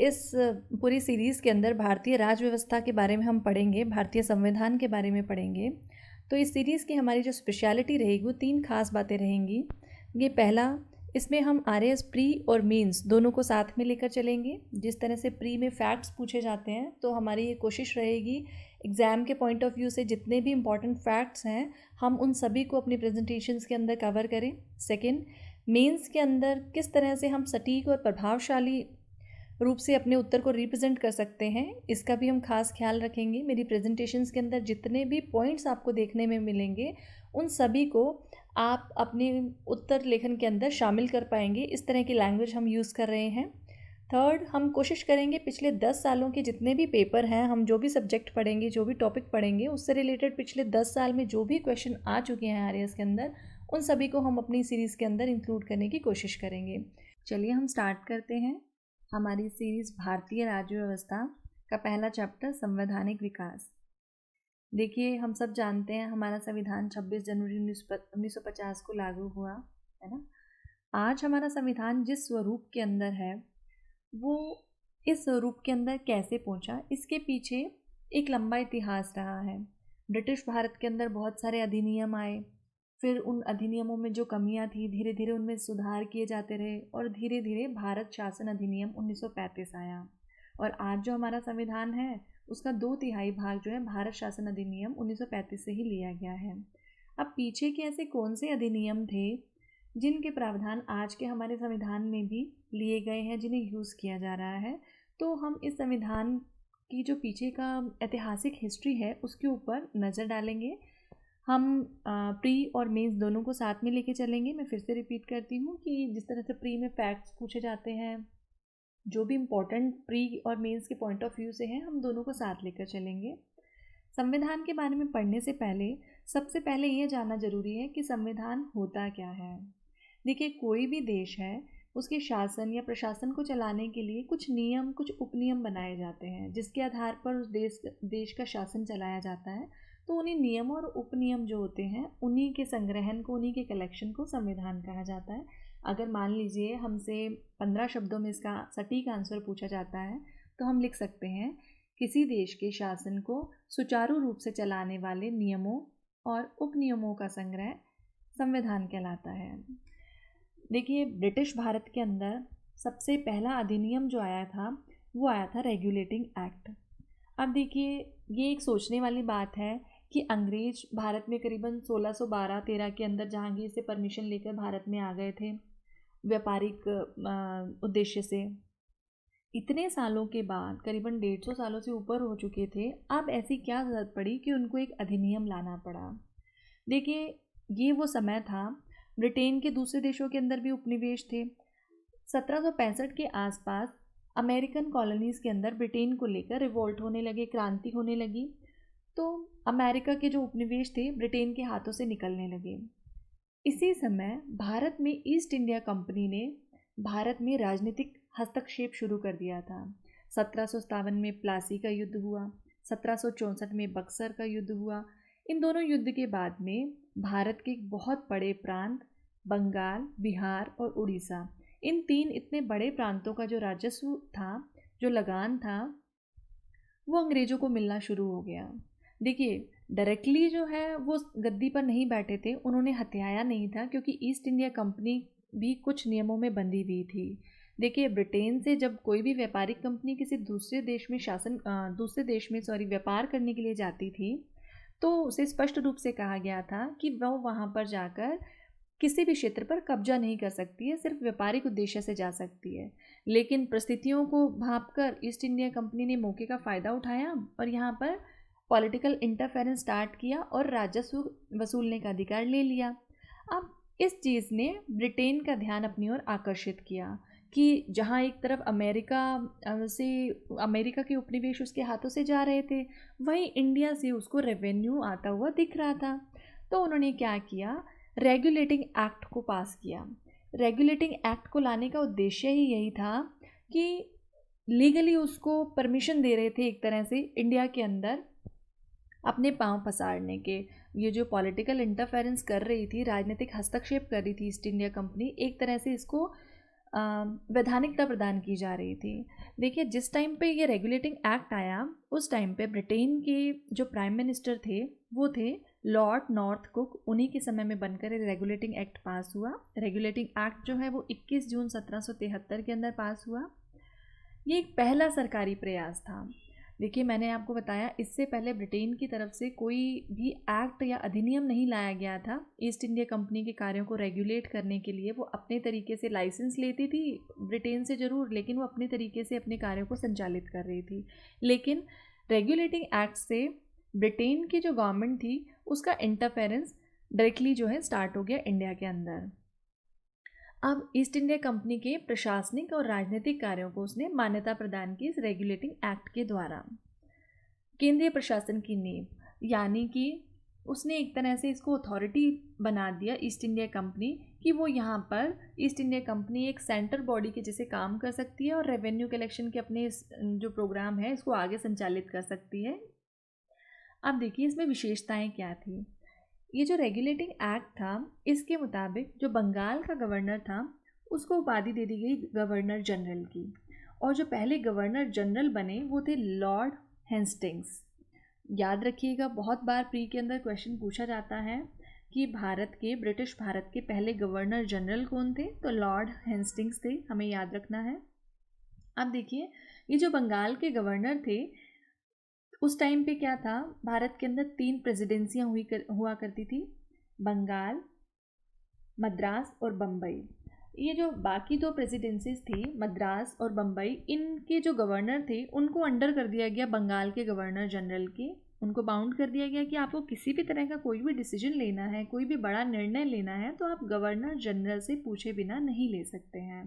इस पूरी सीरीज़ के अंदर भारतीय राज्य व्यवस्था के बारे में हम पढ़ेंगे, भारतीय संविधान के बारे में पढ़ेंगे। तो इस सीरीज़ की हमारी जो स्पेशलिटी रहेगी वो 3 खास बातें रहेंगी। ये पहला, इसमें हम आरएएस प्री और मेंस दोनों को साथ में लेकर चलेंगे। जिस तरह से प्री में फैक्ट्स पूछे जाते हैं, तो हमारी ये कोशिश रहेगी एग्ज़ाम के पॉइंट ऑफ व्यू से जितने भी इम्पॉर्टेंट फैक्ट्स हैं हम उन सभी को अपनी प्रेजेंटेशंस के अंदर कवर करें। सेकंड, मेंस के अंदर किस तरह से हम सटीक और प्रभावशाली रूप से अपने उत्तर को रिप्रेजेंट कर सकते हैं, इसका भी हम खास ख्याल रखेंगे। मेरी प्रेजेंटेशंस के अंदर जितने भी पॉइंट्स आपको देखने में मिलेंगे उन सभी को आप अपने उत्तर लेखन के अंदर शामिल कर पाएंगे। इस तरह की लैंग्वेज हम यूज़ कर रहे हैं। थर्ड, हम कोशिश करेंगे पिछले 10 सालों के जितने भी पेपर हैं, हम जो भी सब्जेक्ट पढ़ेंगे, जो भी टॉपिक पढ़ेंगे, उससे रिलेटेड पिछले 10 साल में जो भी क्वेश्चन आ चुके हैं आरएएस के अंदर, उन सभी को हम अपनी सीरीज़ के अंदर इंक्लूड करने की कोशिश करेंगे। चलिए हम स्टार्ट करते हैं हमारी सीरीज़ भारतीय राज्य व्यवस्था का पहला चैप्टर संवैधानिक विकास। देखिए, हम सब जानते हैं हमारा संविधान 26 जनवरी 1950 को लागू हुआ, है ना। आज हमारा संविधान जिस स्वरूप के अंदर है वो इस स्वरूप के अंदर कैसे पहुंचा, इसके पीछे एक लंबा इतिहास रहा है। ब्रिटिश भारत के अंदर बहुत सारे अधिनियम आए, फिर उन अधिनियमों में जो कमियां थी धीरे धीरे उनमें सुधार किए जाते रहे और धीरे धीरे भारत शासन अधिनियम 1935 आया। और आज जो हमारा संविधान है उसका 2/3 भाग जो है भारत शासन अधिनियम 1935 से ही लिया गया है। अब पीछे के ऐसे कौन से अधिनियम थे जिनके प्रावधान आज के हमारे संविधान में भी लिए गए हैं, जिन्हें यूज़ किया जा रहा है, तो हम इस संविधान की जो पीछे का ऐतिहासिक हिस्ट्री है उसके ऊपर नज़र डालेंगे। हम प्री और मेंस दोनों को साथ में लेके चलेंगे। मैं फिर से रिपीट करती हूँ कि जिस तरह से प्री में फैक्ट्स पूछे जाते हैं, जो भी इम्पोर्टेंट प्री और मेंस के पॉइंट ऑफ व्यू से हैं, हम दोनों को साथ लेकर चलेंगे। संविधान के बारे में पढ़ने से पहले सबसे पहले ये जानना जरूरी है कि संविधान होता क्या है। देखिए, कोई भी देश है उसके शासन या प्रशासन को चलाने के लिए कुछ नियम, कुछ उपनियम बनाए जाते हैं जिसके आधार पर उस देश का शासन चलाया जाता है। तो उन्हीं नियम और उपनियम जो होते हैं उन्हीं के संग्रहण को, उन्हीं के कलेक्शन को संविधान कहा जाता है। अगर मान लीजिए हमसे 15 शब्दों में इसका सटीक आंसर पूछा जाता है तो हम लिख सकते हैं, किसी देश के शासन को सुचारू रूप से चलाने वाले नियमों और उपनियमों का संग्रह संविधान कहलाता है। देखिए, ब्रिटिश भारत के अंदर सबसे पहला अधिनियम जो आया था वो आया था रेगुलेटिंग एक्ट। अब देखिए, ये एक सोचने वाली बात है कि अंग्रेज भारत में करीबन 1612-13 के अंदर जहांगीर से परमिशन लेकर भारत में आ गए थे व्यापारिक उद्देश्य से। इतने सालों के बाद, करीबन 150 सालों से ऊपर हो चुके थे, अब ऐसी क्या ज़रूरत पड़ी कि उनको एक अधिनियम लाना पड़ा। देखिए, ये वो समय था, ब्रिटेन के दूसरे देशों के अंदर भी उपनिवेश थे। 1765 के आसपास अमेरिकन कॉलोनीज़ के अंदर ब्रिटेन को लेकर रिवोल्ट होने लगे, क्रांति होने लगी। तो अमेरिका के जो उपनिवेश थे ब्रिटेन के हाथों से निकलने लगे। इसी समय भारत में ईस्ट इंडिया कंपनी ने भारत में राजनीतिक हस्तक्षेप शुरू कर दिया था। 1757 में प्लासी का युद्ध हुआ, 1764 में बक्सर का युद्ध हुआ। इन दोनों युद्ध के बाद में भारत के बहुत बड़े प्रांत बंगाल, बिहार और उड़ीसा, इन 3 इतने बड़े प्रांतों का जो राजस्व था, जो लगान था, वो अंग्रेज़ों को मिलना शुरू हो गया। देखिए, डायरेक्टली जो है वो गद्दी पर नहीं बैठे थे, उन्होंने हथियाया नहीं था, क्योंकि ईस्ट इंडिया कंपनी भी कुछ नियमों में बंधी हुई थी। देखिए, ब्रिटेन से जब कोई भी व्यापारिक कंपनी किसी दूसरे देश में व्यापार करने के लिए जाती थी, तो उसे स्पष्ट रूप से कहा गया था कि वो वहाँ पर जाकर किसी भी क्षेत्र पर कब्जा नहीं कर सकती है, सिर्फ व्यापारिक उद्देश्य से जा सकती है। लेकिन परिस्थितियों को भांपकर ईस्ट इंडिया कंपनी ने मौके का फ़ायदा उठाया और यहाँ पर पॉलिटिकल इंटरफेरेंस स्टार्ट किया और राजस्व वसूलने का अधिकार ले लिया। अब इस चीज़ ने ब्रिटेन का ध्यान अपनी ओर आकर्षित किया कि जहाँ एक तरफ अमेरिका के उपनिवेश उसके हाथों से जा रहे थे, वहीं इंडिया से उसको रेवेन्यू आता हुआ दिख रहा था। तो उन्होंने क्या किया, रेगुलेटिंग एक्ट को पास किया। रेगुलेटिंग एक्ट को लाने का उद्देश्य ही यही था कि लीगली उसको परमिशन दे रहे थे एक तरह से इंडिया के अंदर अपने पांव पसारने के। ये जो पॉलिटिकल इंटरफेरेंस कर रही थी, राजनीतिक हस्तक्षेप कर रही थी ईस्ट इंडिया कंपनी, एक तरह से इसको वैधानिकता प्रदान की जा रही थी। देखिए, जिस टाइम पे ये रेगुलेटिंग एक्ट आया उस टाइम पे ब्रिटेन के जो प्राइम मिनिस्टर थे वो थे लॉर्ड नॉर्थ कुक। उन्हीं के समय में बनकर ये रेगुलेटिंग एक्ट पास हुआ। रेगुलेटिंग एक्ट जो है वो 21 जून 1773 के अंदर पास हुआ। ये एक पहला सरकारी प्रयास था। देखिए, मैंने आपको बताया इससे पहले ब्रिटेन की तरफ से कोई भी एक्ट या अधिनियम नहीं लाया गया था ईस्ट इंडिया कंपनी के कार्यों को रेगुलेट करने के लिए। वो अपने तरीके से लाइसेंस लेती थी ब्रिटेन से ज़रूर, लेकिन वो अपने तरीके से अपने कार्यों को संचालित कर रही थी। लेकिन रेगुलेटिंग एक्ट से ब्रिटेन की जो गवर्नमेंट थी उसका इंटरफेरेंस डायरेक्टली जो है स्टार्ट हो गया इंडिया के अंदर। अब ईस्ट इंडिया कंपनी के प्रशासनिक और राजनीतिक कार्यों को उसने मान्यता प्रदान की इस रेगुलेटिंग एक्ट के द्वारा। केंद्रीय प्रशासन की नींव, यानी कि उसने एक तरह से इसको अथॉरिटी बना दिया ईस्ट इंडिया कंपनी कि वो यहाँ पर ईस्ट इंडिया कंपनी एक सेंट्रल बॉडी के जैसे काम कर सकती है और रेवेन्यू कलेक्शन के अपने जो प्रोग्राम है इसको आगे संचालित कर सकती है। अब देखिए इसमें विशेषताएं क्या थी। ये जो रेगुलेटिंग एक्ट था इसके मुताबिक जो बंगाल का गवर्नर था उसको उपाधि दे दी गई गवर्नर जनरल की, और जो पहले गवर्नर जनरल बने वो थे लॉर्ड हेस्टिंग्स। याद रखिएगा, बहुत बार प्री के अंदर क्वेश्चन पूछा जाता है कि ब्रिटिश भारत के पहले गवर्नर जनरल कौन थे, तो लॉर्ड हेस्टिंग्स थे, हमें याद रखना है। अब देखिए, ये जो बंगाल के गवर्नर थे उस टाइम पे क्या था, भारत के अंदर 3 प्रेसिडेंसियाँ हुआ करती थी, बंगाल, मद्रास और बम्बई। ये जो बाकी 2 प्रेसिडेंसीज थी मद्रास और बम्बई, इनके जो गवर्नर थे उनको अंडर कर दिया गया बंगाल के गवर्नर जनरल के। उनको बाउंड कर दिया गया कि आपको किसी भी तरह का कोई भी डिसीजन लेना है, कोई भी बड़ा निर्णय लेना है तो आप गवर्नर जनरल से पूछे बिना नहीं ले सकते हैं।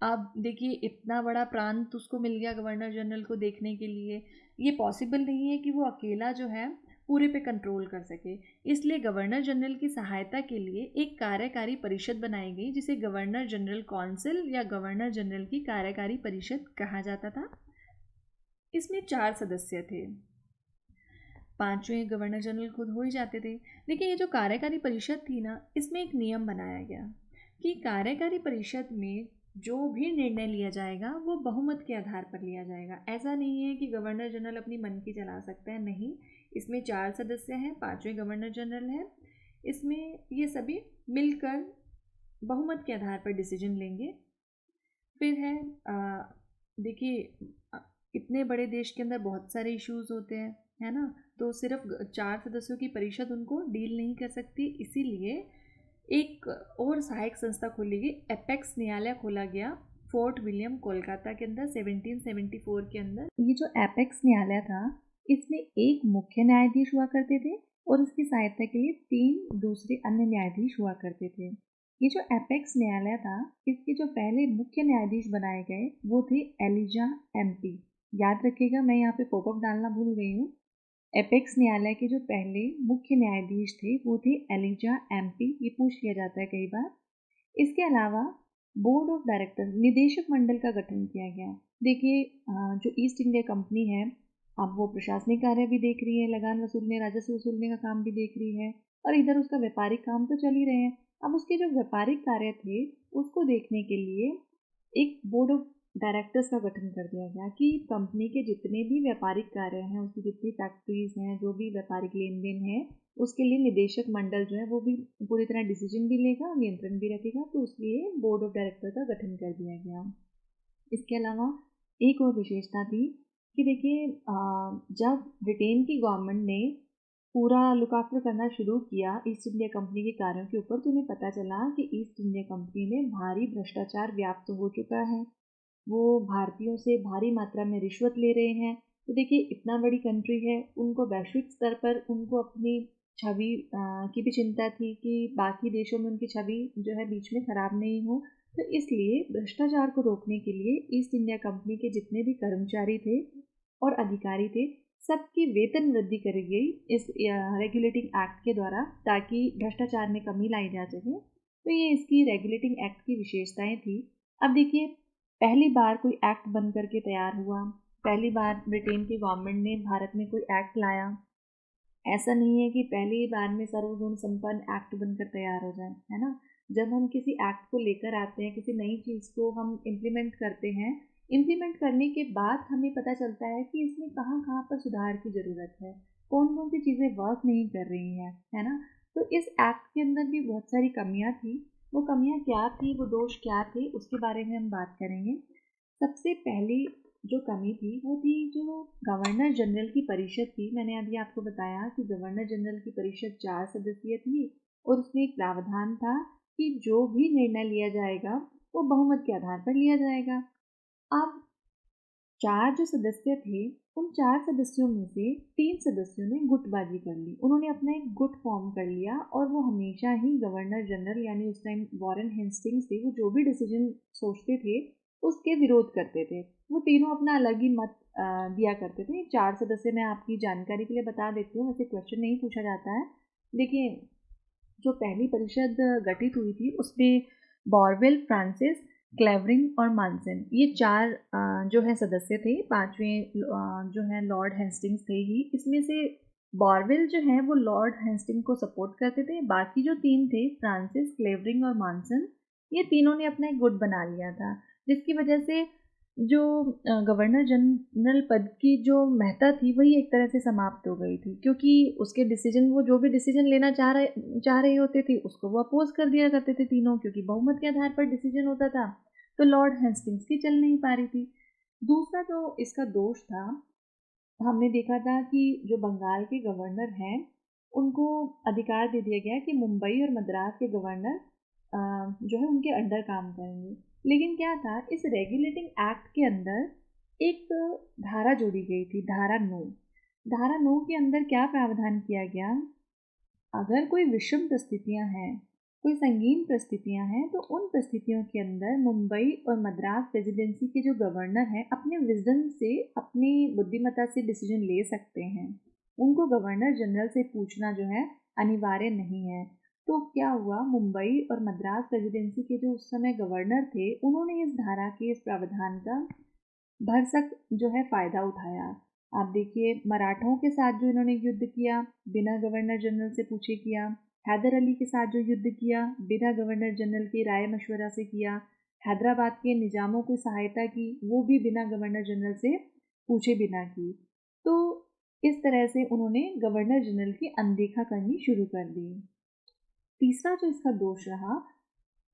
अब देखिए, इतना बड़ा प्रांत उसको मिल गया गवर्नर जनरल को देखने के लिए, ये पॉसिबल नहीं है कि वो अकेला जो है पूरे पे कंट्रोल कर सके। इसलिए गवर्नर जनरल की सहायता के लिए एक कार्यकारी परिषद बनाई गई जिसे गवर्नर जनरल काउंसिल या गवर्नर जनरल की कार्यकारी परिषद कहा जाता था। इसमें 4 सदस्य थे, 5वें गवर्नर जनरल खुद हो ही जाते थे। देखिए, ये जो कार्यकारी परिषद थी ना, इसमें एक नियम बनाया गया कि कार्यकारी परिषद में जो भी निर्णय लिया जाएगा वो बहुमत के आधार पर लिया जाएगा। ऐसा नहीं है कि गवर्नर जनरल अपनी मन की चला सकता है, नहीं। इसमें 4 सदस्य हैं, 5वें गवर्नर जनरल हैं। इसमें ये सभी मिलकर बहुमत के आधार पर डिसीजन लेंगे। फिर है देखिए, इतने बड़े देश के अंदर बहुत सारे इश्यूज होते हैं, है ना, तो सिर्फ 4 सदस्यों की परिषद उनको डील नहीं कर सकती। इसीलिए एक और सहायक संस्था खोली गई, एपेक्स न्यायालय खोला गया फोर्ट विलियम कोलकाता के अंदर 1774 के अंदर। ये जो एपेक्स न्यायालय था इसमें एक मुख्य न्यायाधीश हुआ करते थे और उसकी सहायता के लिए 3 दूसरे अन्य न्यायाधीश हुआ करते थे। ये जो एपेक्स न्यायालय था इसके जो पहले मुख्य न्यायाधीश बनाए गए वो थे एलिजा एमपी। याद रखिएगा, मैं यहाँ पे पॉपअप डालना भूल गई हूँ। एपेक्स न्यायालय के जो पहले मुख्य न्यायाधीश थे वो थे एलिजा एमपी, ये पूछ लिया जाता है कई बार। इसके अलावा बोर्ड ऑफ डायरेक्टर, निदेशक मंडल का गठन किया गया। देखिए, जो ईस्ट इंडिया कंपनी है अब वो प्रशासनिक कार्य भी देख रही है, लगान वसूलने, राजस्व वसूलने का काम भी देख रही है, और इधर उसका व्यापारिक काम तो चल ही रहे हैं। अब उसके जो व्यापारिक कार्य थे उसको देखने के लिए एक बोर्ड ऑफ डायरेक्टर्स का गठन कर दिया गया कि कंपनी के जितने भी व्यापारिक कार्य हैं, उसकी जितनी फैक्ट्रीज हैं, जो भी व्यापारिक लेन देन है, उसके लिए निदेशक मंडल जो है वो भी पूरी तरह डिसीजन भी लेगा, नियंत्रण भी रखेगा। तो उसलिए बोर्ड ऑफ डायरेक्टर का गठन कर दिया गया। इसके अलावा एक और विशेषता थी कि देखिए, जब ब्रिटेन की गवर्नमेंट ने पूरा लुक आफ्टर करना शुरू किया ईस्ट इंडिया कंपनी के कार्यों के ऊपर, तो उन्हें पता चला कि ईस्ट इंडिया कंपनी में भारी भ्रष्टाचार व्याप्त हो चुका है। वो भारतीयों से भारी मात्रा में रिश्वत ले रहे हैं। तो देखिए, इतना बड़ी कंट्री है, उनको वैश्विक स्तर पर उनको अपनी छवि की भी चिंता थी कि बाकी देशों में उनकी छवि जो है बीच में खराब नहीं हो। तो इसलिए भ्रष्टाचार को रोकने के लिए ईस्ट इंडिया कंपनी के जितने भी कर्मचारी थे और अधिकारी थे, सबकी वेतन वृद्धि करी गई इस रेगुलेटिंग एक्ट के द्वारा, ताकि भ्रष्टाचार में कमी लाई जा सके। तो ये इसकी रेगुलेटिंग एक्ट की विशेषताएं थी। अब देखिए, पहली बार कोई एक्ट बन करके तैयार हुआ, पहली बार ब्रिटेन की गवर्नमेंट ने भारत में कोई एक्ट लाया। ऐसा नहीं है कि पहली बार में सर्वगुण संपन्न एक्ट बनकर तैयार हो जाए, है ना। जब हम किसी एक्ट को लेकर आते हैं, किसी नई चीज़ को हम इम्प्लीमेंट करते हैं, इम्प्लीमेंट करने के बाद हमें पता चलता है कि इसमें कहाँ कहाँ पर सुधार की ज़रूरत है, कौन कौन सी चीज़ें वर्क नहीं कर रही हैं, है ना। तो इस एक्ट के अंदर भी बहुत सारी कमियां थी। वो कमियां क्या थी, वो दोष क्या थे, उसके बारे में हम बात करेंगे। सबसे पहली जो कमी थी वो थी जो गवर्नर जनरल की परिषद थी। मैंने अभी आपको बताया कि गवर्नर जनरल की परिषद 4 सदस्यीय थी और उसमें एक प्रावधान था कि जो भी निर्णय लिया जाएगा वो बहुमत के आधार पर लिया जाएगा। अब 4 जो सदस्य थे, उन 4 सदस्यों में से 3 सदस्यों ने गुटबाजी कर ली। उन्होंने अपना एक गुट फॉर्म कर लिया और वो हमेशा ही गवर्नर जनरल यानी उस टाइम वॉरेन हेस्टिंग्स थे, वो जो भी डिसीजन सोचते थे उसके विरोध करते थे। वो तीनों अपना अलग ही मत दिया करते थे। 4 सदस्य मैं आपकी जानकारी के लिए बता देती हूँ, वैसे क्वेश्चन नहीं पूछा जाता है। देखिए, जो पहली परिषद गठित हुई थी उसमें बॉरवेल, फ्रांसिस, क्लेवरिंग और मानसन, ये 4 जो है सदस्य थे। 5वें जो है लॉर्ड हेस्टिंग्स थे ही। इसमें से बॉरवेल जो है वो लॉर्ड हेस्टिंग को सपोर्ट करते थे। बाकी जो 3 थे, फ्रांसिस, क्लेवरिंग और मानसन, ये तीनों ने अपना एक गुट बना लिया था, जिसकी वजह से जो गवर्नर जनरल पद की जो महत्ता थी वही एक तरह से समाप्त हो गई थी, क्योंकि उसके डिसीजन, वो जो भी डिसीजन लेना चाह रहे होते थे उसको वो अपोज कर दिया करते थे तीनों, क्योंकि बहुमत के आधार पर डिसीजन होता था। तो लॉर्ड हेस्टिंग्स की चल नहीं पा रही थी। दूसरा जो इसका दोष था, हमने देखा था कि जो बंगाल के गवर्नर हैं उनको अधिकार दे दिया गया कि मुंबई और मद्रास के गवर्नर जो है उनके अंडर काम करेंगे। लेकिन क्या था, इस रेगुलेटिंग एक्ट के अंदर एक धारा जोड़ी गई थी, धारा 9। धारा 9 के अंदर क्या प्रावधान किया गया, अगर कोई विषम परिस्थितियां हैं, कोई संगीन परिस्थितियां हैं, तो उन परिस्थितियों के अंदर मुंबई और मद्रास प्रेसिडेंसी के जो गवर्नर हैं अपने विजडम से, अपनी बुद्धिमत्ता से डिसीजन ले सकते हैं। उनको गवर्नर जनरल से पूछना जो है अनिवार्य नहीं है। तो क्या हुआ, मुंबई और मद्रास प्रेसिडेंसी के जो उस समय गवर्नर थे उन्होंने इस धारा के, इस प्रावधान का भरसक जो है फ़ायदा उठाया। आप देखिए, मराठों के साथ जो इन्होंने युद्ध किया बिना गवर्नर जनरल से पूछे किया। हैदर अली के साथ जो युद्ध किया बिना गवर्नर जनरल के राय मशवरा से किया। हैदराबाद के निजामों को सहायता की, वो भी बिना गवर्नर जनरल से पूछे बिना की। तो इस तरह से उन्होंने गवर्नर जनरल की अनदेखा करनी शुरू कर दी। तीसरा जो इसका दोष रहा,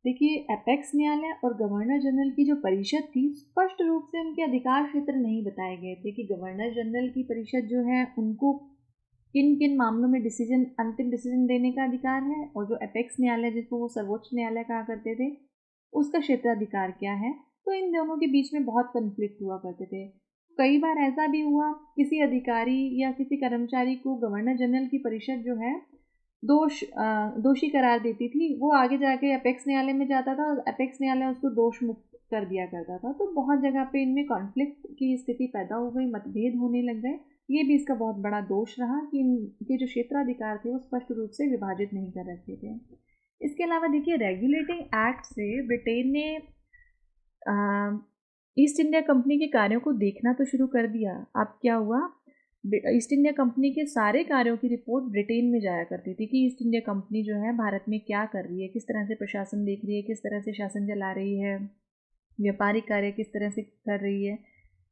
देखिए, एपेक्स न्यायालय और गवर्नर जनरल की जो परिषद थी, स्पष्ट रूप से उनके अधिकार क्षेत्र नहीं बताए गए थे कि गवर्नर जनरल की परिषद जो है उनको किन किन मामलों में डिसीजन, अंतिम डिसीजन देने का अधिकार है, और जो एपेक्स न्यायालय जिसको वो सर्वोच्च न्यायालय कहा करते थे उसका क्षेत्राधिकार क्या है। तो इन दोनों के बीच में बहुत कन्फ्लिक्ट हुआ करते थे। कई बार ऐसा भी हुआ, किसी अधिकारी या किसी कर्मचारी को गवर्नर जनरल की परिषद जो है दोषी करार देती थी, वो आगे जाके अपेक्स न्यायालय में जाता था और अपेक्स न्यायालय उसको दोष मुक्त कर दिया करता था। तो बहुत जगह पे इनमें कॉन्फ्लिक्ट की स्थिति पैदा हो गई, मतभेद होने लग गए। ये भी इसका बहुत बड़ा दोष रहा कि इनके जो क्षेत्राधिकार थे वो स्पष्ट रूप से विभाजित नहीं कर रखे थे। इसके अलावा देखिए, रेगुलेटिंग एक्ट से ब्रिटेन ने ईस्ट इंडिया कंपनी के कार्यों को देखना तो शुरू कर दिया। अब क्या हुआ, ईस्ट इंडिया कंपनी के सारे कार्यों की रिपोर्ट ब्रिटेन में जाया करती थी कि ईस्ट इंडिया कंपनी जो है भारत में क्या कर रही है, किस तरह से प्रशासन देख रही है, किस तरह से शासन चला रही है, व्यापारिक कार्य किस तरह से कर रही है।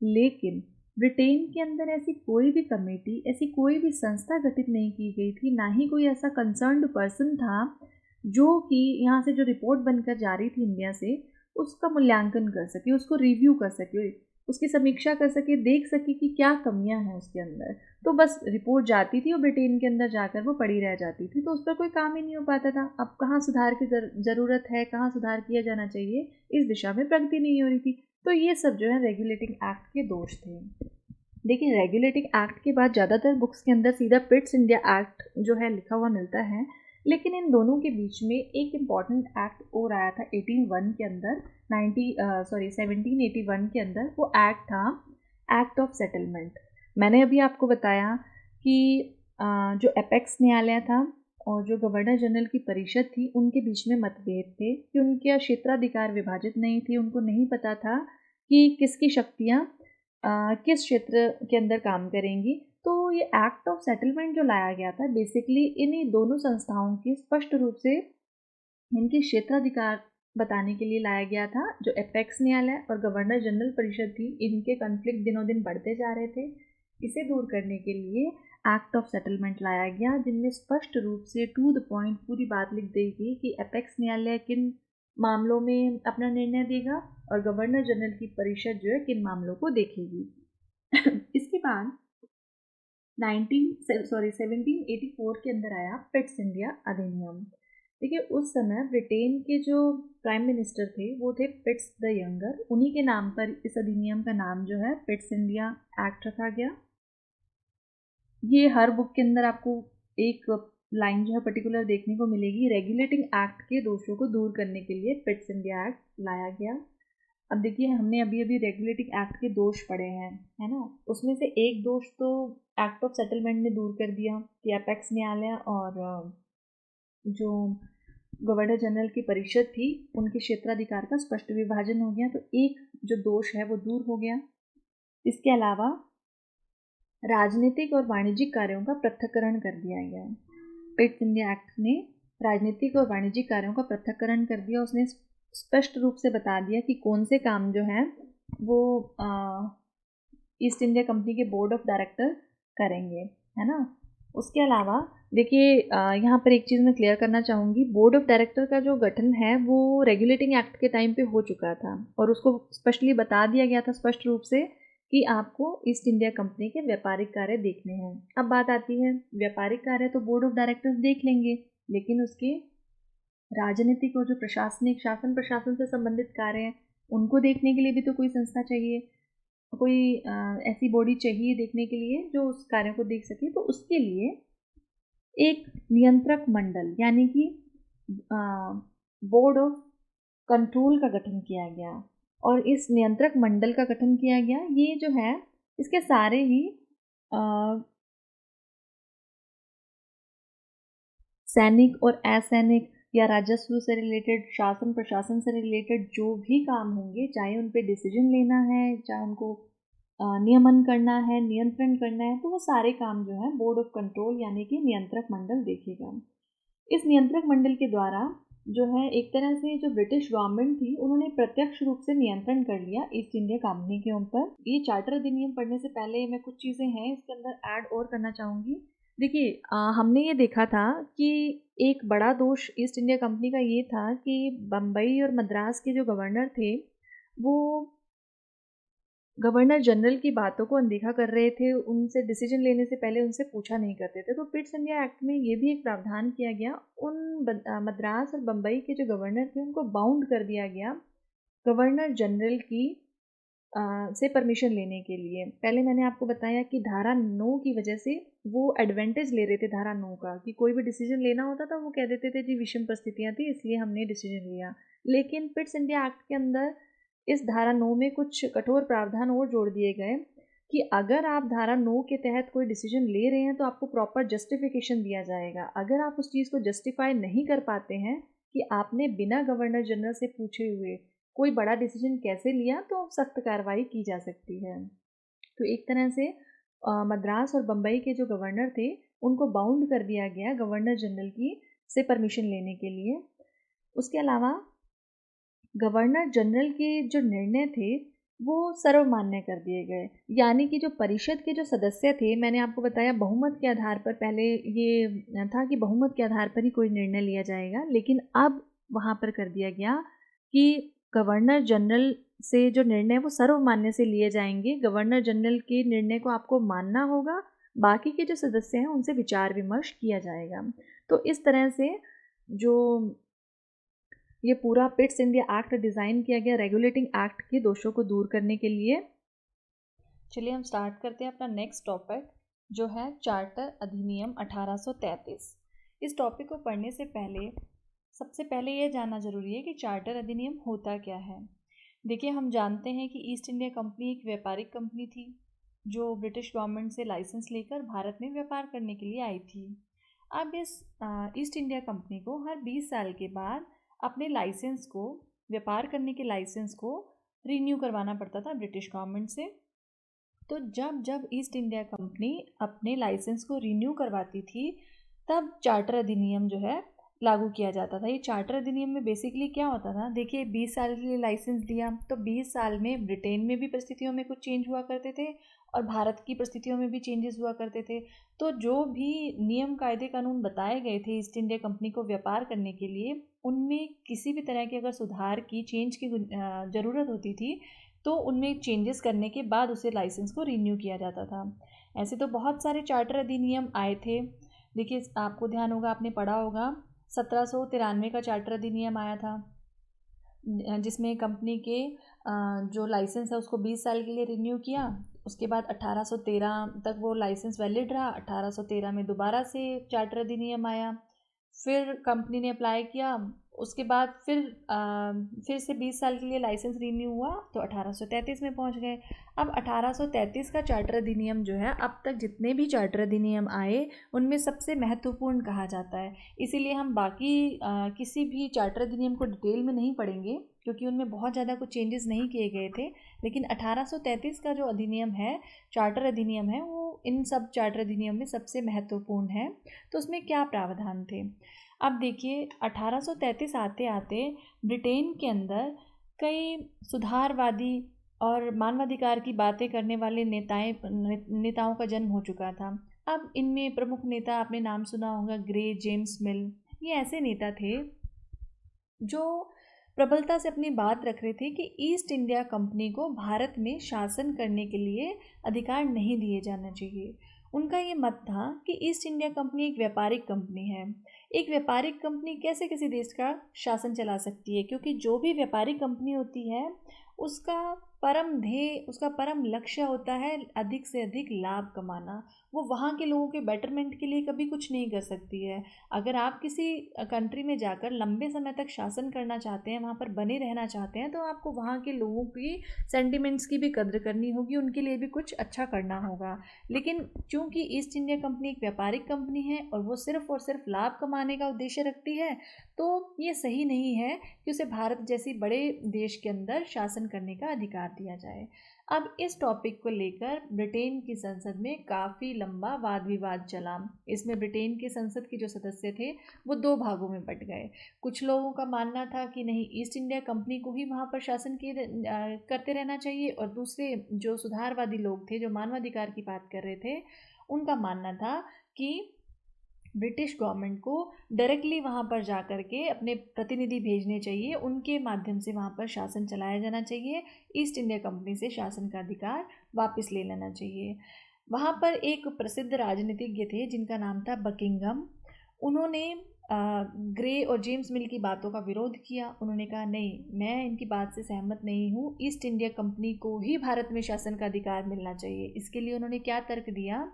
लेकिन ब्रिटेन के अंदर ऐसी कोई भी कमेटी, ऐसी कोई भी संस्था गठित नहीं की गई थी, ना ही कोई ऐसा कंसर्न्ड पर्सन था जो कि यहाँ से जो रिपोर्ट बनकर जा रही थी इंडिया से, उसका मूल्यांकन कर सके, उसको रिव्यू कर सके, उसकी समीक्षा कर सके, देख सके कि क्या कमियां हैं उसके अंदर। तो बस रिपोर्ट जाती थी और ब्रिटेन के अंदर जाकर वो पड़ी रह जाती थी, तो उस पर कोई काम ही नहीं हो पाता था। अब कहाँ सुधार की ज़रूरत है, कहाँ सुधार किया जाना चाहिए, इस दिशा में प्रगति नहीं हो रही थी। तो ये सब जो है रेगुलेटिंग एक्ट के दोष थे। देखिए, रेगुलेटिंग एक्ट के बाद ज़्यादातर बुक्स के अंदर सीधा पिट्स इंडिया एक्ट जो है लिखा हुआ मिलता है, लेकिन इन दोनों के बीच में एक इम्पॉर्टेंट एक्ट और आया था 1801 के अंदर, 1781 के अंदर। वो एक्ट था एक्ट ऑफ सेटलमेंट। मैंने अभी आपको बताया कि जो एपेक्स न्यायालय था और जो गवर्नर जनरल की परिषद थी उनके बीच में मतभेद थे कि उनके क्षेत्राधिकार विभाजित नहीं थी, उनको नहीं पता था कि किसकी शक्तियाँ किस क्षेत्र के अंदर काम करेंगी। तो ये एक्ट ऑफ सेटलमेंट जो लाया गया था, बेसिकली इन्हीं दोनों संस्थाओं की स्पष्ट रूप से इनके क्षेत्राधिकार बताने के लिए लाया गया था। जो एपेक्स न्यायालय और गवर्नर जनरल परिषद थी, इनके कॉन्फ्लिक्ट दिनों दिन बढ़ते जा रहे थे। इसे दूर करने के लिए एक्ट ऑफ सेटलमेंट लाया गया, जिनमें स्पष्ट रूप से टू द पॉइंट पूरी बात लिख दी गई कि एपेक्स न्यायालय किन मामलों में अपना निर्णय देगा और गवर्नर जनरल की परिषद जो है किन मामलों को देखेगी। इसके बाद 1784 के अंदर आया पिट्स इंडिया अधिनियम। देखिए, उस समय ब्रिटेन के जो प्राइम मिनिस्टर थे वो थे पिट्स द यंगर। उन्हीं के नाम पर इस अधिनियम का नाम जो है पिट्स इंडिया एक्ट रखा गया। ये हर बुक के अंदर आपको एक लाइन जो है पर्टिकुलर देखने को मिलेगी। रेगुलेटिंग एक्ट के दोषों को दूर करने के लिए पिट्स इंडिया एक्ट लाया गया। अब देखिए, हमने अभी अभी रेगुलेटिंग एक्ट के दोष पढ़े हैं, है ना। उसमें से एक दोष तो एक्ट ऑफ सेटलमेंट ने दूर कर दिया कि एपेक्स न्यायालय और जो गवर्नर जनरल की परिषद थी उनके क्षेत्राधिकार का स्पष्ट विभाजन हो गया, तो एक जो दोष है वो दूर हो गया। इसके अलावा राजनीतिक और वाणिज्यिक कार्यों का पृथक्करण कर दिया गया। पिट्स इंडिया एक्ट ने राजनीतिक और वाणिज्यिक कार्यों का पृथक्करण कर दिया। उसने स्पष्ट रूप से बता दिया कि कौन से काम जो हैं वो ईस्ट इंडिया कंपनी के बोर्ड ऑफ डायरेक्टर करेंगे, है ना। उसके अलावा देखिए, यहाँ पर एक चीज़ मैं क्लियर करना चाहूँगी। बोर्ड ऑफ डायरेक्टर का जो गठन है वो रेगुलेटिंग एक्ट के टाइम पे हो चुका था और उसको स्पष्टली बता दिया गया था स्पष्ट रूप से कि आपको ईस्ट इंडिया कंपनी के व्यापारिक कार्य देखने हैं। अब बात आती है, व्यापारिक कार्य तो बोर्ड ऑफ डायरेक्टर्स देख लेंगे, लेकिन उसके राजनीतिक और जो प्रशासनिक शासन प्रशासन से संबंधित कार्य हैं उनको देखने के लिए भी तो कोई संस्था चाहिए, कोई ऐसी बॉडी चाहिए देखने के लिए जो उस कार्यों को देख सके। तो उसके लिए एक नियंत्रक मंडल यानी कि बोर्ड ऑफ कंट्रोल का गठन किया गया और इस नियंत्रक मंडल का गठन किया गया। ये जो है इसके सारे ही सैनिक और असैनिक या राजस्व से रिलेटेड, शासन प्रशासन से रिलेटेड जो भी काम होंगे, चाहे उन पे डिसीजन लेना है, चाहे उनको नियमन करना है, नियंत्रण करना है, तो वो सारे काम जो है बोर्ड ऑफ कंट्रोल यानी कि नियंत्रक मंडल देखेगा। इस नियंत्रक मंडल के द्वारा जो है एक तरह से जो ब्रिटिश गवर्नमेंट थी उन्होंने प्रत्यक्ष रूप से नियंत्रण कर लिया ईस्ट इंडिया कंपनी के ऊपर। ये चार्टर अधिनियम पढ़ने से पहले मैं कुछ चीज़ें हैं इसके अंदर ऐड और करना चाहूँगी। देखिए, हमने ये देखा था कि एक बड़ा दोष ईस्ट इंडिया कंपनी का ये था कि बम्बई और मद्रास के जो गवर्नर थे वो गवर्नर जनरल की बातों को अनदेखा कर रहे थे, उनसे डिसीजन लेने से पहले उनसे पूछा नहीं करते थे। तो पिट्स इंडिया एक्ट में ये भी एक प्रावधान किया गया, उन मद्रास और बम्बई के जो गवर्नर थे उनको बाउंड कर दिया गया गवर्नर जनरल की से परमिशन लेने के लिए। पहले मैंने आपको बताया कि धारा 9 की वजह से वो एडवांटेज ले रहे थे धारा 9 का, कि कोई भी डिसीजन लेना होता था वो कह देते थे जी विषम परिस्थितियाँ थी इसलिए हमने डिसीजन लिया। लेकिन पिट्स इंडिया एक्ट के अंदर इस धारा 9 में कुछ कठोर प्रावधान और जोड़ दिए गए कि अगर आप धारा 9 के तहत कोई डिसीजन ले रहे हैं तो आपको प्रॉपर जस्टिफिकेशन दिया जाएगा। अगर आप उस चीज़ को जस्टिफाई नहीं कर पाते हैं कि आपने बिना गवर्नर जनरल से पूछे हुए कोई बड़ा डिसीजन कैसे लिया, तो सख्त कार्रवाई की जा सकती है। तो एक तरह से मद्रास और बम्बई के जो गवर्नर थे उनको बाउंड कर दिया गया गवर्नर जनरल की से परमिशन लेने के लिए। उसके अलावा गवर्नर जनरल के जो निर्णय थे वो सर्वमान्य कर दिए गए, यानी कि जो परिषद के जो सदस्य थे, मैंने आपको बताया बहुमत के आधार पर, पहले ये था कि बहुमत के आधार पर ही कोई निर्णय लिया जाएगा, लेकिन अब वहाँ पर कर दिया गया कि गवर्नर जनरल से जो निर्णय वो सर्वमान्य से लिए जाएंगे। गवर्नर जनरल के निर्णय को आपको मानना होगा, बाकी के जो सदस्य हैं उनसे विचार विमर्श किया जाएगा। तो इस तरह से जो ये पूरा पिट्स इंडिया एक्ट डिज़ाइन किया गया रेगुलेटिंग एक्ट के दोषों को दूर करने के लिए। चलिए हम स्टार्ट करते हैं अपना नेक्स्ट टॉपिक जो है चार्टर अधिनियम 1833। इस टॉपिक को पढ़ने से पहले सबसे पहले यह जानना जरूरी है कि चार्टर अधिनियम होता क्या है। देखिए, हम जानते हैं कि ईस्ट इंडिया कंपनी एक व्यापारिक कंपनी थी जो ब्रिटिश गवर्नमेंट से लाइसेंस लेकर भारत में व्यापार करने के लिए आई थी। अब इस ईस्ट इंडिया कंपनी को हर 20 साल के बाद अपने लाइसेंस को, व्यापार करने के लाइसेंस को रिन्यू करवाना पड़ता था ब्रिटिश गवर्नमेंट से। तो जब जब ईस्ट इंडिया कंपनी अपने लाइसेंस को रिन्यू करवाती थी तब चार्टर अधिनियम जो है लागू किया जाता था। ये चार्टर अधिनियम में बेसिकली क्या होता था, देखिए 20 साल के लिए लाइसेंस दिया, तो 20 साल में ब्रिटेन में भी परिस्थितियों में कुछ चेंज हुआ करते थे और भारत की परिस्थितियों में भी चेंजेस हुआ करते थे। तो जो भी नियम कायदे कानून बताए गए थे ईस्ट इंडिया कंपनी को व्यापार करने के लिए, उनमें किसी भी तरह के अगर सुधार की चेंज की ज़रूरत होती थी तो उनमें चेंजेस करने के बाद उसे लाइसेंस को रिन्यू किया जाता था। ऐसे तो बहुत सारे चार्टर अधिनियम आए थे। देखिए आपको ध्यान होगा, आपने पढ़ा होगा 1793 का चार्टर अधिनियम आया था, जिसमें कंपनी के जो लाइसेंस है उसको 20 साल के लिए रिन्यू किया। उसके बाद 1813 तक वो लाइसेंस वैलिड रहा। 1813 में दोबारा से चार्टर अधिनियम आया, फिर कंपनी ने अप्लाई किया। उसके बाद फिर से 20 साल के लिए लाइसेंस रिन्यू हुआ तो 1833 में पहुंच गए। अब 1833 का चार्टर अधिनियम जो है, अब तक जितने भी चार्टर अधिनियम आए उनमें सबसे महत्वपूर्ण कहा जाता है। इसीलिए हम बाकी किसी भी चार्टर अधिनियम को डिटेल में नहीं पढ़ेंगे क्योंकि उनमें बहुत ज़्यादा कुछ चेंजेस नहीं किए गए थे। लेकिन 1833 का जो अधिनियम है, चार्टर अधिनियम है, वो इन सब चार्टर अधिनियम में सबसे महत्वपूर्ण है। तो उसमें क्या प्रावधान थे, अब देखिए 1833 आते आते ब्रिटेन के अंदर कई सुधारवादी और मानवाधिकार की बातें करने वाले नेताओं का जन्म हो चुका था। अब इनमें प्रमुख नेता आपने नाम सुना होगा, ग्रे, जेम्स मिल। ये ऐसे नेता थे जो प्रबलता से अपनी बात रख रहे थे कि ईस्ट इंडिया कंपनी को भारत में शासन करने के लिए अधिकार नहीं दिए जाना चाहिए। उनका ये मत था कि ईस्ट इंडिया कंपनी एक व्यापारिक कंपनी है। एक व्यापारिक कंपनी कैसे किसी देश का शासन चला सकती है, क्योंकि जो भी व्यापारिक कंपनी होती है उसका परम ध्येय, उसका परम लक्ष्य होता है अधिक से अधिक लाभ कमाना। वो वहाँ के लोगों के बेटरमेंट के लिए कभी कुछ नहीं कर सकती है। अगर आप किसी कंट्री में जाकर लंबे समय तक शासन करना चाहते हैं, वहाँ पर बने रहना चाहते हैं, तो आपको वहाँ के लोगों की सेंटिमेंट्स की भी कद्र करनी होगी, उनके लिए भी कुछ अच्छा करना होगा। लेकिन चूंकि ईस्ट इंडिया कंपनी एक व्यापारिक कंपनी है और वो सिर्फ और सिर्फ लाभ कमाने का उद्देश्य रखती है, तो ये सही नहीं है कि उसे भारत जैसी बड़े देश के अंदर शासन करने का अधिकार दिया जाए। अब इस टॉपिक को लेकर ब्रिटेन की संसद में काफ़ी लंबा वाद विवाद चला। इसमें ब्रिटेन के संसद के जो सदस्य थे वो दो भागों में बंट गए। कुछ लोगों का मानना था कि नहीं, ईस्ट इंडिया कंपनी को ही वहाँ पर शासन करते रहना चाहिए, और दूसरे जो सुधारवादी लोग थे, जो मानवाधिकार की बात कर रहे थे, उनका मानना था कि ब्रिटिश गवर्नमेंट को डायरेक्टली वहाँ पर जा कर के अपने प्रतिनिधि भेजने चाहिए, उनके माध्यम से वहाँ पर शासन चलाया जाना चाहिए, ईस्ट इंडिया कंपनी से शासन का अधिकार वापस ले लेना चाहिए। वहाँ पर एक प्रसिद्ध राजनीतिज्ञ थे जिनका नाम था बकिंघम। उन्होंने ग्रे और जेम्स मिल की बातों का विरोध किया। उन्होंने कहा नहीं, मैं इनकी बात से सहमत नहीं हूँ, ईस्ट इंडिया कंपनी को ही भारत में शासन का अधिकार मिलना चाहिए। इसके लिए उन्होंने क्या तर्क दिया,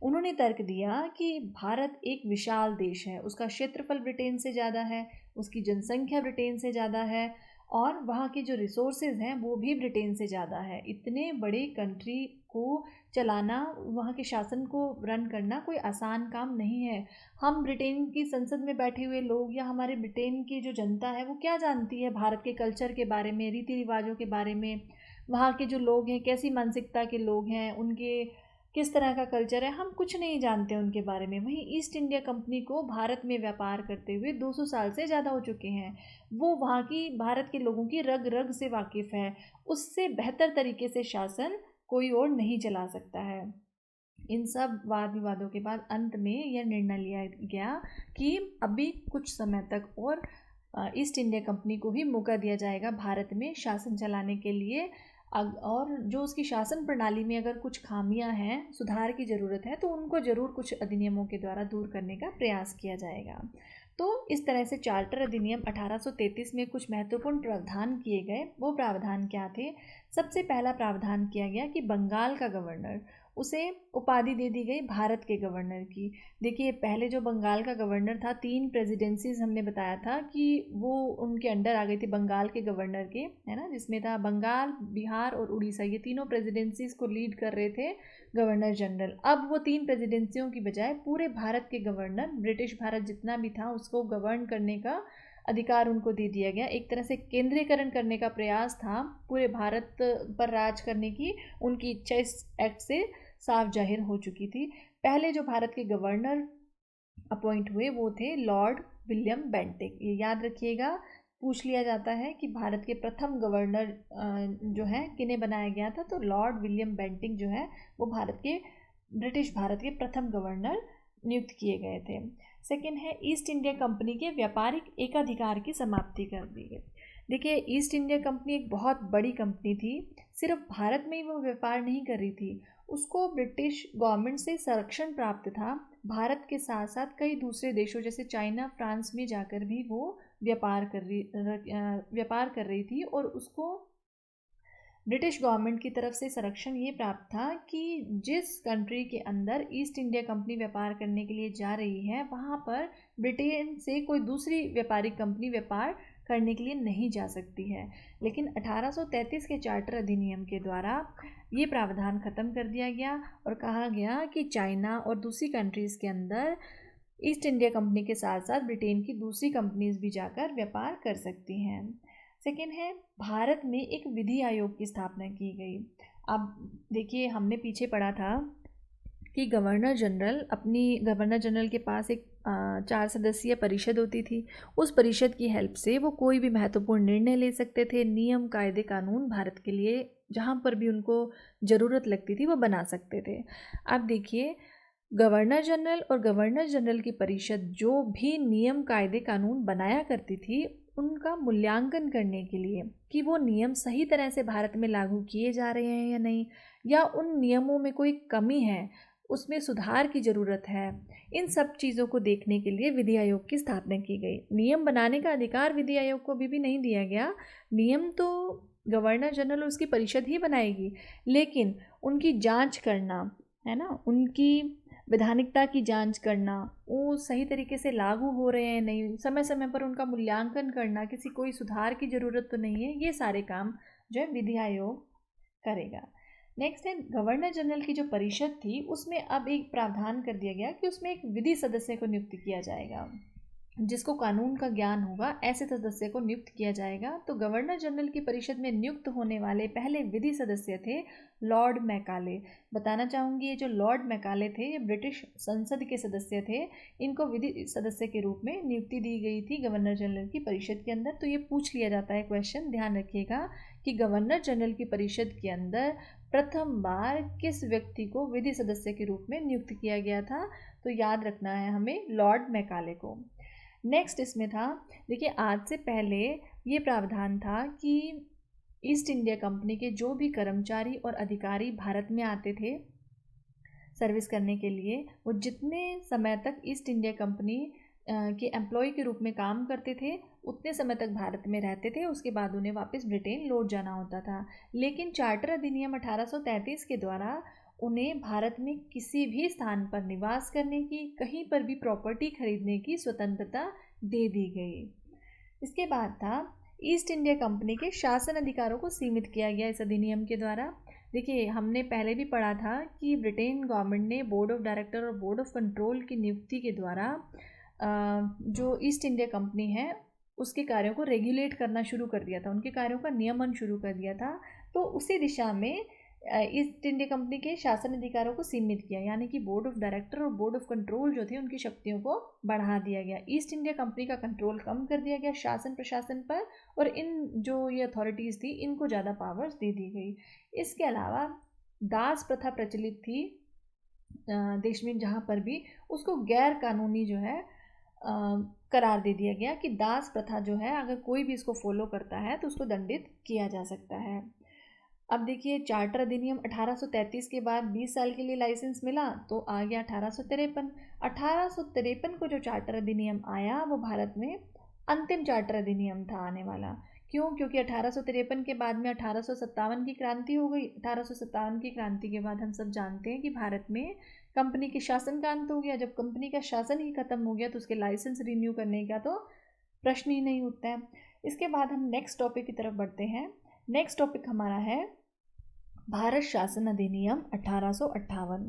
उन्होंने तर्क दिया कि भारत एक विशाल देश है, उसका क्षेत्रफल ब्रिटेन से ज़्यादा है, उसकी जनसंख्या ब्रिटेन से ज़्यादा है, और वहाँ के जो रिसोर्सेज हैं वो भी ब्रिटेन से ज़्यादा है। इतने बड़े कंट्री को चलाना, वहाँ के शासन को रन करना कोई आसान काम नहीं है। हम ब्रिटेन की संसद में बैठे हुए लोग या हमारे ब्रिटेन की जो जनता है वो क्या जानती है भारत के कल्चर के बारे में, रीति रिवाजों के बारे में, वहाँ के जो लोग हैं कैसी मानसिकता के लोग हैं, उनके किस तरह का कल्चर है, हम कुछ नहीं जानते उनके बारे में। वहीं ईस्ट इंडिया कंपनी को भारत में व्यापार करते हुए 200 साल से ज़्यादा हो चुके हैं। वो वहाँ की भारत के लोगों की रग रग से वाकिफ़ है। उससे बेहतर तरीके से शासन कोई और नहीं चला सकता है। इन सब वाद विवादों के बाद अंत में यह निर्णय लिया गया कि अभी कुछ समय तक और ईस्ट इंडिया कंपनी को ही मौका दिया जाएगा भारत में शासन चलाने के लिए। और जो उसकी शासन प्रणाली में अगर कुछ खामियां हैं, सुधार की ज़रूरत है, तो उनको ज़रूर कुछ अधिनियमों के द्वारा दूर करने का प्रयास किया जाएगा। तो इस तरह से चार्टर अधिनियम 1833 में कुछ महत्वपूर्ण प्रावधान किए गए। वो प्रावधान क्या थे, सबसे पहला प्रावधान किया गया कि बंगाल का गवर्नर, उसे उपाधि दे दी गई भारत के गवर्नर की। देखिए पहले जो बंगाल का गवर्नर था, 3 प्रेसिडेंसीज हमने बताया था कि वो उनके अंडर आ गई थी बंगाल के गवर्नर के, है ना, जिसमें था बंगाल, बिहार और उड़ीसा। ये तीनों प्रेसिडेंसीज को लीड कर रहे थे गवर्नर जनरल। अब वो 3 प्रेसिडेंसियों की बजाय पूरे भारत के गवर्नर, ब्रिटिश भारत जितना भी था उसको गवर्न करने का अधिकार उनको दे दिया गया। एक तरह से केंद्रीकरण करने का प्रयास था, पूरे भारत पर राज करने की उनकी इच्छा इस एक्ट से साफ जाहिर हो चुकी थी। पहले जो भारत के गवर्नर अपॉइंट हुए वो थे लॉर्ड विलियम बेंटिक। ये याद रखिएगा, पूछ लिया जाता है कि भारत के प्रथम गवर्नर जो है किन्हें बनाया गया था, तो लॉर्ड विलियम बेंटिक जो है वो ब्रिटिश भारत के प्रथम गवर्नर नियुक्त किए गए थे। सेकेंड है ईस्ट इंडिया कंपनी के व्यापारिक एकाधिकार की समाप्ति कर दी गई। देखिए, ईस्ट इंडिया कंपनी एक बहुत बड़ी कंपनी थी, सिर्फ भारत में ही वो व्यापार नहीं कर रही थी, उसको ब्रिटिश गवर्नमेंट से संरक्षण प्राप्त था। भारत के साथ साथ कई दूसरे देशों जैसे चाइना, फ्रांस में जाकर भी वो व्यापार कर रही थी, और उसको ब्रिटिश गवर्नमेंट की तरफ से संरक्षण ये प्राप्त था कि जिस कंट्री के अंदर ईस्ट इंडिया कंपनी व्यापार करने के लिए जा रही है, वहाँ पर ब्रिटेन से कोई दूसरी व्यापारिक कंपनी व्यापार करने के लिए नहीं जा सकती है। लेकिन 1833 के चार्टर अधिनियम के द्वारा ये प्रावधान खत्म कर दिया गया और कहा गया कि चाइना और दूसरी कंट्रीज़ के अंदर ईस्ट इंडिया कंपनी के साथ साथ ब्रिटेन की दूसरी कंपनीज भी जाकर व्यापार कर सकती हैं। सेकेंड है, भारत में एक विधि आयोग की स्थापना की गई। अब देखिए, हमने पीछे पढ़ा था कि गवर्नर जनरल के पास एक 4 सदस्यीय परिषद होती थी। उस परिषद की हेल्प से वो कोई भी महत्वपूर्ण निर्णय ले सकते थे, नियम कायदे कानून भारत के लिए जहाँ पर भी उनको ज़रूरत लगती थी वो बना सकते थे। अब देखिए, गवर्नर जनरल और गवर्नर जनरल की परिषद जो भी नियम कायदे कानून बनाया करती थी, उनका मूल्यांकन करने के लिए कि वो नियम सही तरह से भारत में लागू किए जा रहे हैं या नहीं, या उन नियमों में कोई कमी है, उसमें सुधार की ज़रूरत है, इन सब चीज़ों को देखने के लिए विधि आयोग की स्थापना की गई। नियम बनाने का अधिकार विधि आयोग को भी नहीं दिया गया, नियम तो गवर्नर जनरल उसकी परिषद ही बनाएगी, लेकिन उनकी जांच करना है ना, उनकी वैधानिकता की जांच करना, वो सही तरीके से लागू हो रहे हैं नहीं, समय समय पर उनका मूल्यांकन करना, किसी कोई सुधार की ज़रूरत तो नहीं है, ये सारे काम जो है विधि आयोग करेगा। नेक्स्ट है, गवर्नर जनरल की जो परिषद थी उसमें अब एक प्रावधान कर दिया गया कि उसमें एक विधि सदस्य को नियुक्त किया जाएगा, जिसको कानून का ज्ञान होगा, ऐसे सदस्य को नियुक्त किया जाएगा। तो गवर्नर जनरल की परिषद में नियुक्त होने वाले पहले विधि सदस्य थे लॉर्ड मैकाले। बताना चाहूँगी, ये जो लॉर्ड मैकाले थे ये ब्रिटिश संसद के सदस्य थे, इनको विधि सदस्य के रूप में नियुक्ति दी गई थी गवर्नर जनरल की परिषद के अंदर। तो ये पूछ लिया जाता है क्वेश्चन, ध्यान रखिएगा कि गवर्नर जनरल की परिषद के अंदर प्रथम बार किस व्यक्ति को विधि सदस्य के रूप में नियुक्त किया गया था, तो याद रखना है हमें लॉर्ड मैकाले को। नेक्स्ट इसमें था, देखिए आज से पहले ये प्रावधान था कि ईस्ट इंडिया कंपनी के जो भी कर्मचारी और अधिकारी भारत में आते थे सर्विस करने के लिए, वो जितने समय तक ईस्ट इंडिया कंपनी के एम्प्लॉय के रूप में काम करते थे उतने समय तक भारत में रहते थे, उसके बाद उन्हें वापस ब्रिटेन लौट जाना होता था। लेकिन चार्टर अधिनियम 1833 के द्वारा उन्हें भारत में किसी भी स्थान पर निवास करने की, कहीं पर भी प्रॉपर्टी खरीदने की स्वतंत्रता दे दी गई। इसके बाद था, ईस्ट इंडिया कंपनी के शासन अधिकारों को सीमित किया गया इस अधिनियम के द्वारा। देखिए, हमने पहले भी पढ़ा था कि ब्रिटेन गवर्नमेंट ने बोर्ड ऑफ डायरेक्टर और बोर्ड ऑफ कंट्रोल की नियुक्ति के द्वारा जो ईस्ट इंडिया कंपनी है उसके कार्यों को रेगुलेट करना शुरू कर दिया था, उनके कार्यों का नियमन शुरू कर दिया था। तो उसी दिशा में ईस्ट इंडिया कंपनी के शासन अधिकारों को सीमित किया, यानी कि बोर्ड ऑफ डायरेक्टर और बोर्ड ऑफ कंट्रोल जो थे उनकी शक्तियों को बढ़ा दिया गया। ईस्ट इंडिया कंपनी का कंट्रोल कम कर दिया गया शासन प्रशासन पर, और इन जो ये अथॉरिटीज़ थी इनको ज़्यादा पावर्स दे दी गई। इसके अलावा दास प्रथा प्रचलित थी देश में जहाँ पर भी, उसको गैर कानूनी जो है करार दे दिया गया कि दास प्रथा जो है अगर कोई भी इसको फॉलो करता है तो उसको दंडित किया जा सकता है। अब देखिए, चार्टर अधिनियम 1833 के बाद 20 साल के लिए लाइसेंस मिला तो आ गया 1853। 1853 को जो चार्टर अधिनियम आया वो भारत में अंतिम चार्टर अधिनियम था आने वाला। क्यों? क्योंकि 1853 के बाद में 1857 की क्रांति हो गई। 1857 की क्रांति के बाद हम सब जानते हैं कि भारत में कंपनी के शासन का अंत हो गया। जब कंपनी का शासन ही खत्म हो गया तो उसके लाइसेंस रिन्यू करने का तो प्रश्न ही नहीं उठता है। इसके बाद हम नेक्स्ट टॉपिक की तरफ बढ़ते हैं। नेक्स्ट टॉपिक हमारा है भारत शासन अधिनियम 1858।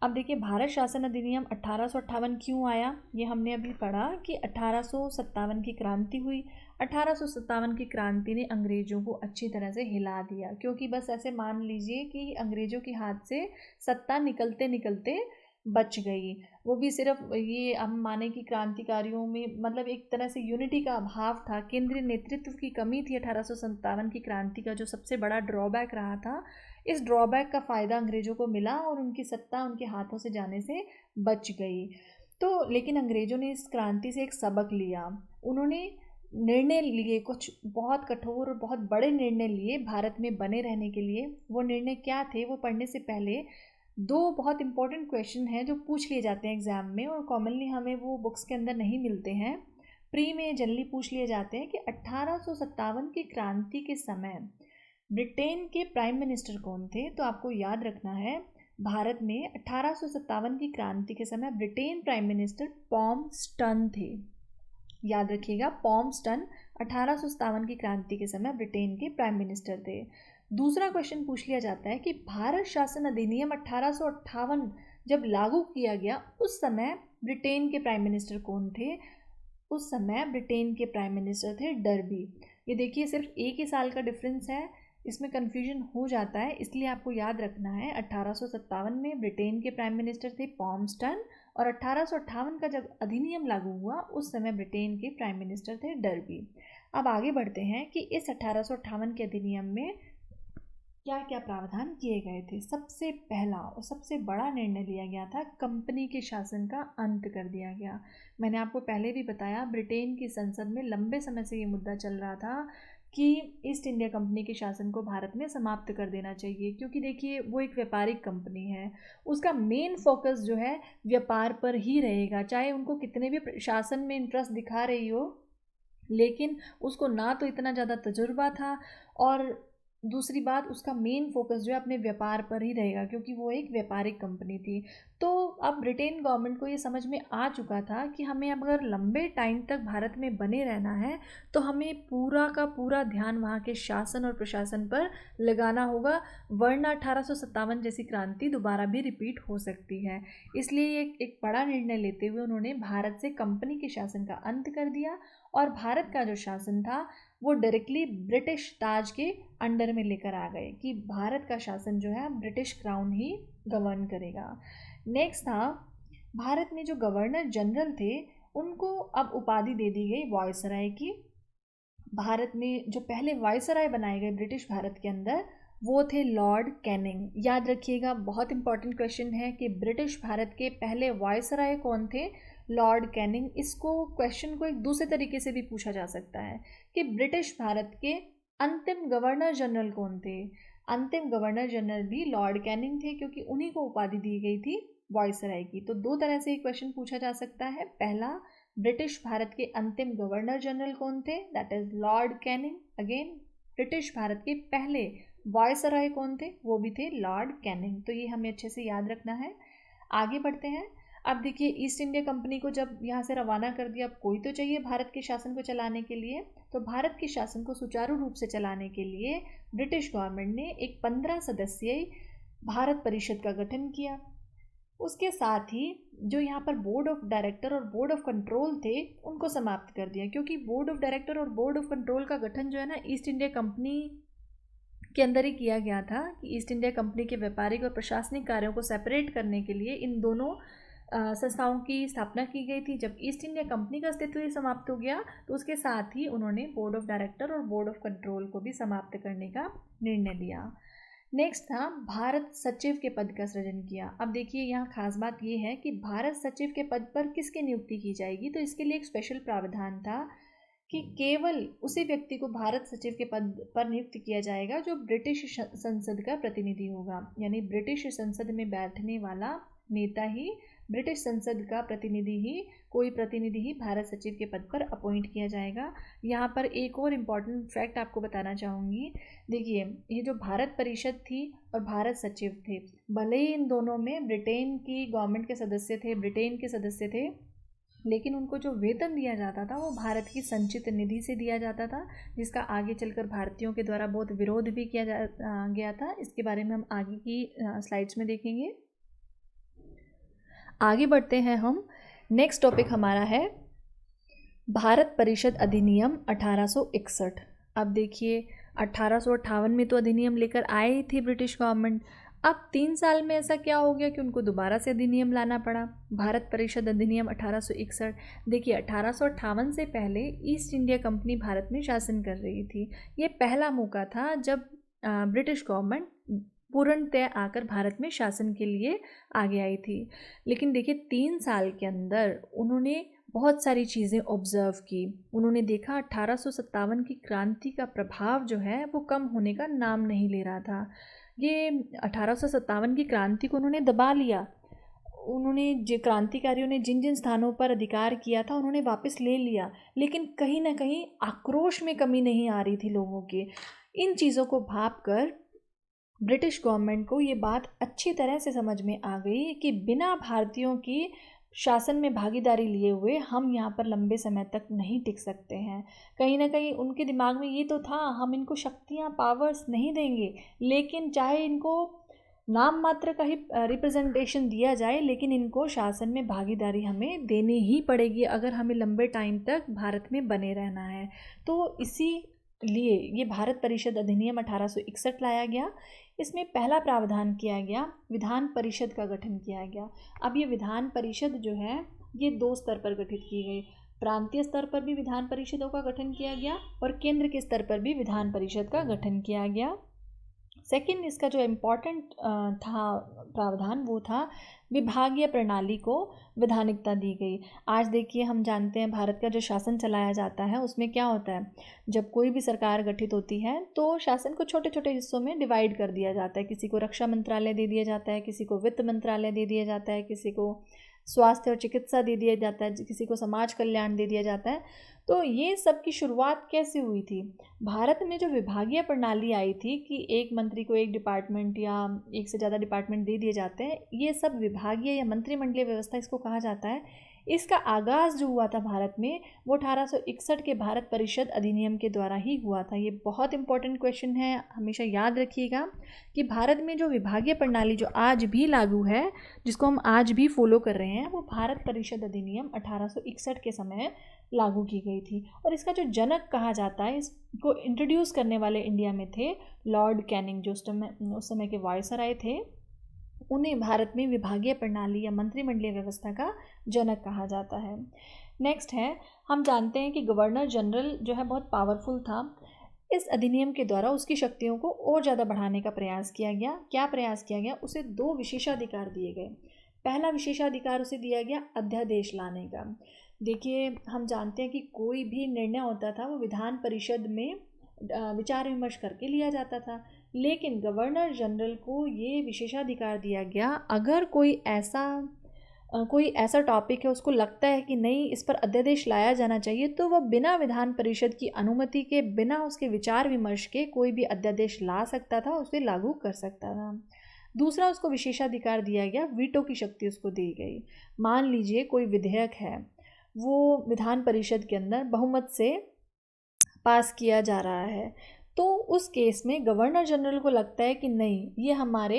अब देखिए, भारत शासन अधिनियम 1858 क्यों आया, ये हमने अभी पढ़ा कि 1857 की क्रांति हुई। 1857 की क्रांति ने अंग्रेज़ों को अच्छी तरह से हिला दिया, क्योंकि बस ऐसे मान लीजिए कि अंग्रेज़ों के हाथ से सत्ता निकलते निकलते बच गई। वो भी सिर्फ ये हम माने कि क्रांतिकारियों में मतलब एक तरह से यूनिटी का अभाव था, केंद्रीय नेतृत्व की कमी थी 1857 की क्रांति का जो सबसे बड़ा ड्रॉबैक रहा था। इस ड्रॉबैक का फ़ायदा अंग्रेज़ों को मिला और उनकी सत्ता उनके हाथों से जाने से बच गई। तो लेकिन अंग्रेज़ों ने इस क्रांति से एक सबक लिया। उन्होंने निर्णय लिए, कुछ बहुत कठोर और बहुत बड़े निर्णय लिए भारत में बने रहने के लिए। वो निर्णय क्या थे वो पढ़ने से पहले दो बहुत इंपॉर्टेंट क्वेश्चन हैं जो पूछ लिए जाते हैं एग्ज़ाम में, और कॉमनली हमें वो बुक्स के अंदर नहीं मिलते हैं। प्री में जनरली पूछ लिए जाते हैं कि 1857 की क्रांति के समय ब्रिटेन के प्राइम मिनिस्टर कौन थे। तो आपको याद रखना है, भारत में 1857 की क्रांति के समय ब्रिटेन प्राइम मिनिस्टर पॉम्स्टन थे। याद रखिएगा, पॉम्स्टन 1857 की क्रांति के समय ब्रिटेन के प्राइम मिनिस्टर थे। दूसरा क्वेश्चन पूछ लिया जाता है कि भारत शासन अधिनियम 1858 जब लागू किया गया उस समय ब्रिटेन के प्राइम मिनिस्टर कौन थे। उस समय ब्रिटेन के प्राइम मिनिस्टर थे डर्बी। ये देखिए सिर्फ एक ही साल का डिफरेंस है, इसमें कन्फ्यूजन हो जाता है, इसलिए आपको याद रखना है 1857 में ब्रिटेन के प्राइम मिनिस्टर थे पॉम्स्टन और 1858 का जब अधिनियम लागू हुआ उस समय ब्रिटेन के प्राइम मिनिस्टर थे डर्बी। अब आगे बढ़ते हैं कि इस 1858 के अधिनियम में क्या क्या प्रावधान किए गए थे। सबसे पहला और सबसे बड़ा निर्णय लिया गया था, कंपनी के शासन का अंत कर दिया गया। मैंने आपको पहले भी बताया, ब्रिटेन की संसद में लंबे समय से ये मुद्दा चल रहा था कि ईस्ट इंडिया कंपनी के शासन को भारत में समाप्त कर देना चाहिए, क्योंकि देखिए वो एक व्यापारिक कंपनी है, उसका मेन फोकस जो है व्यापार पर ही रहेगा। चाहे उनको कितने भी शासन में इंटरेस्ट दिखा रही हो, लेकिन उसको ना तो इतना ज़्यादा तजुर्बा था और दूसरी बात उसका मेन फोकस जो है अपने व्यापार पर ही रहेगा, क्योंकि वो एक व्यापारिक कंपनी थी। तो अब ब्रिटेन गवर्नमेंट को ये समझ में आ चुका था कि हमें अगर लंबे टाइम तक भारत में बने रहना है तो हमें पूरा का पूरा ध्यान वहाँ के शासन और प्रशासन पर लगाना होगा, वरना 1857 जैसी क्रांति दोबारा भी रिपीट हो सकती है। इसलिए एक बड़ा निर्णय लेते हुए उन्होंने भारत से कंपनी के शासन का अंत कर दिया और भारत का जो शासन था वो डायरेक्टली ब्रिटिश ताज के अंडर में लेकर आ गए कि भारत का शासन जो है ब्रिटिश क्राउन ही गवर्न करेगा। नेक्स्ट था, भारत में जो गवर्नर जनरल थे उनको अब उपाधि दे दी गई वायसराय की। भारत में जो पहले वायसराय बनाए गए ब्रिटिश भारत के अंदर वो थे लॉर्ड कैनिंग। याद रखिएगा, बहुत इंपॉर्टेंट क्वेश्चन है कि ब्रिटिश भारत के पहले वायसराय कौन थे, लॉर्ड कैनिंग। इसको क्वेश्चन को एक दूसरे तरीके से भी पूछा जा सकता है कि ब्रिटिश भारत के अंतिम गवर्नर जनरल कौन थे। अंतिम गवर्नर जनरल भी लॉर्ड कैनिंग थे, क्योंकि उन्हीं को उपाधि दी गई थी वायसराय की। तो दो तरह से ये क्वेश्चन पूछा जा सकता है। पहला, ब्रिटिश भारत के अंतिम गवर्नर जनरल कौन थे, that is Lord Canning. Again, British Bharat के पहले वायसराय कौन थे, वो भी थे लॉर्ड कैनिंग। तो ये हमें अच्छे से याद रखना है। आगे बढ़ते हैं। अब देखिए, ईस्ट इंडिया कंपनी को जब यहाँ से रवाना कर दिया, अब कोई तो चाहिए भारत के शासन को चलाने के लिए। तो भारत के शासन को सुचारू रूप से चलाने के लिए ब्रिटिश गवर्नमेंट ने एक 15 सदस्यीय भारत परिषद का गठन किया। उसके साथ ही जो यहाँ पर बोर्ड ऑफ डायरेक्टर और बोर्ड ऑफ कंट्रोल थे उनको समाप्त कर दिया, क्योंकि बोर्ड ऑफ डायरेक्टर और बोर्ड ऑफ कंट्रोल का गठन जो है ना ईस्ट इंडिया कंपनी के अंदर ही किया गया था कि ईस्ट इंडिया कंपनी के व्यापारिक और प्रशासनिक कार्यों को सेपरेट करने के लिए इन दोनों संस्थाओं की स्थापना की गई थी। जब ईस्ट इंडिया कंपनी का अस्तित्व ही समाप्त हो गया तो उसके साथ ही उन्होंने बोर्ड ऑफ डायरेक्टर और बोर्ड ऑफ कंट्रोल को भी समाप्त करने का निर्णय लिया। नेक्स्ट था, भारत सचिव के पद का सृजन किया। अब देखिए, यहाँ खास बात ये है कि भारत सचिव के पद पर किसकी नियुक्ति की जाएगी, तो इसके लिए एक स्पेशल प्रावधान था कि केवल उसी व्यक्ति को भारत सचिव के पद पर नियुक्त किया जाएगा जो ब्रिटिश संसद का प्रतिनिधि होगा। यानी ब्रिटिश संसद में बैठने वाला नेता ही, ब्रिटिश संसद का प्रतिनिधि ही, कोई प्रतिनिधि ही भारत सचिव के पद पर अपॉइंट किया जाएगा। यहाँ पर एक और इम्पॉर्टेंट फैक्ट आपको बताना चाहूँगी। देखिए, ये जो भारत परिषद थी और भारत सचिव थे, भले ही इन दोनों में ब्रिटेन की गवर्नमेंट के सदस्य थे, ब्रिटेन के सदस्य थे, लेकिन उनको जो वेतन दिया जाता था वो भारत की संचित निधि से दिया जाता था, जिसका आगे चलकर भारतीयों के द्वारा बहुत विरोध भी किया गया था। इसके बारे में हम आगे की स्लाइड्स में देखेंगे। आगे बढ़ते हैं हम। नेक्स्ट टॉपिक हमारा है भारत परिषद अधिनियम 1861। अब देखिए, 1858 में तो अधिनियम लेकर आई थी ब्रिटिश गवर्नमेंट, अब 3 साल में ऐसा क्या हो गया कि उनको दोबारा से अधिनियम लाना पड़ा, भारत परिषद अधिनियम 1861। देखिए 1858 से पहले ईस्ट इंडिया कंपनी भारत में शासन कर रही थी। ये पहला मौका था जब ब्रिटिश गवर्नमेंट पूर्णतः आकर भारत में शासन के लिए आगे आई थी। लेकिन देखिए 3 साल के अंदर उन्होंने बहुत सारी चीज़ें ऑब्ज़र्व की। उन्होंने देखा 1857 की क्रांति का प्रभाव जो है वो कम होने का नाम नहीं ले रहा था। ये 1857 की क्रांति को उन्होंने दबा लिया। उन्होंने जो क्रांतिकारियों ने जिन जिन स्थानों पर अधिकार किया था उन्होंने वापस ले लिया, लेकिन कहीं ना कहीं आक्रोश में कमी नहीं आ रही थी लोगों के। इन चीज़ों को भाप कर ब्रिटिश गवर्नमेंट को ये बात अच्छी तरह से समझ में आ गई कि बिना भारतीयों की शासन में भागीदारी लिए हुए हम यहाँ पर लंबे समय तक नहीं टिक सकते हैं। कहीं ना कहीं उनके दिमाग में ये तो था, हम इनको शक्तियाँ पावर्स नहीं देंगे, लेकिन चाहे इनको नाम मात्र का ही रिप्रेजेंटेशन दिया जाए, लेकिन इनको शासन में भागीदारी हमें देनी ही पड़ेगी अगर हमें लंबे टाइम तक भारत में बने रहना है। तो इसी लिए ये भारत परिषद अधिनियम 1861 लाया गया। इसमें पहला प्रावधान किया गया, विधान परिषद का गठन किया गया। अब ये विधान परिषद जो है ये 2 स्तर पर गठित की गई। प्रांतीय स्तर पर भी विधान परिषदों का गठन किया गया और केंद्र के स्तर पर भी विधान परिषद का गठन किया गया। सेकंड, इसका जो इम्पोर्टेंट था प्रावधान वो था विभागीय प्रणाली को वैधानिकता दी गई। आज देखिए हम जानते हैं भारत का जो शासन चलाया जाता है उसमें क्या होता है, जब कोई भी सरकार गठित होती है तो शासन को छोटे छोटे हिस्सों में डिवाइड कर दिया जाता है। किसी को रक्षा मंत्रालय दे दिया जाता है, किसी को वित्त मंत्रालय दे दिया जाता है, किसी को स्वास्थ्य और चिकित्सा दे दिया जाता है, किसी को समाज कल्याण दे दिया जाता है। तो ये सब की शुरुआत कैसे हुई थी? भारत में जो विभागीय प्रणाली आई थी कि एक मंत्री को एक डिपार्टमेंट या एक से ज़्यादा डिपार्टमेंट दे दिए जाते हैं, ये सब विभागीय या मंत्रिमंडलीय व्यवस्था इसको कहा जाता है। इसका आगाज़ जो हुआ था भारत में वो 1861 के भारत परिषद अधिनियम के द्वारा ही हुआ था। ये बहुत इंपॉर्टेंट क्वेश्चन है, हमेशा याद रखिएगा कि भारत में जो विभागीय प्रणाली जो आज भी लागू है, जिसको हम आज भी फॉलो कर रहे हैं, वो भारत परिषद अधिनियम 1861 के समय लागू की गई थी। और इसका जो जनक कहा जाता है, इसको इंट्रोड्यूस करने वाले इंडिया में थे लॉर्ड कैनिंग, जो उस समय के वायसराय थे। उन्हें भारत में विभागीय प्रणाली या मंत्रिमंडलीय व्यवस्था का जनक कहा जाता है। नेक्स्ट है, हम जानते हैं कि गवर्नर जनरल जो है बहुत पावरफुल था। इस अधिनियम के द्वारा उसकी शक्तियों को और ज़्यादा बढ़ाने का प्रयास किया गया। क्या प्रयास किया गया? उसे 2 विशेषाधिकार दिए गए। पहला विशेषाधिकार उसे दिया गया अध्यादेश लाने का। देखिए हम जानते हैं कि कोई भी निर्णय होता था वो विधान परिषद में विचार विमर्श करके लिया जाता था, लेकिन गवर्नर जनरल को ये विशेषाधिकार दिया गया, अगर कोई ऐसा टॉपिक है उसको लगता है कि नहीं इस पर अध्यादेश लाया जाना चाहिए, तो वह बिना विधान परिषद की अनुमति के, बिना उसके विचार विमर्श के कोई भी अध्यादेश ला सकता था, उसे लागू कर सकता था। दूसरा, उसको विशेषाधिकार दिया गया, वीटो की शक्ति उसको दी गई। मान लीजिए कोई विधेयक है, वो विधान परिषद के अंदर बहुमत से पास किया जा रहा है, तो उस केस में गवर्नर जनरल को लगता है कि नहीं ये हमारे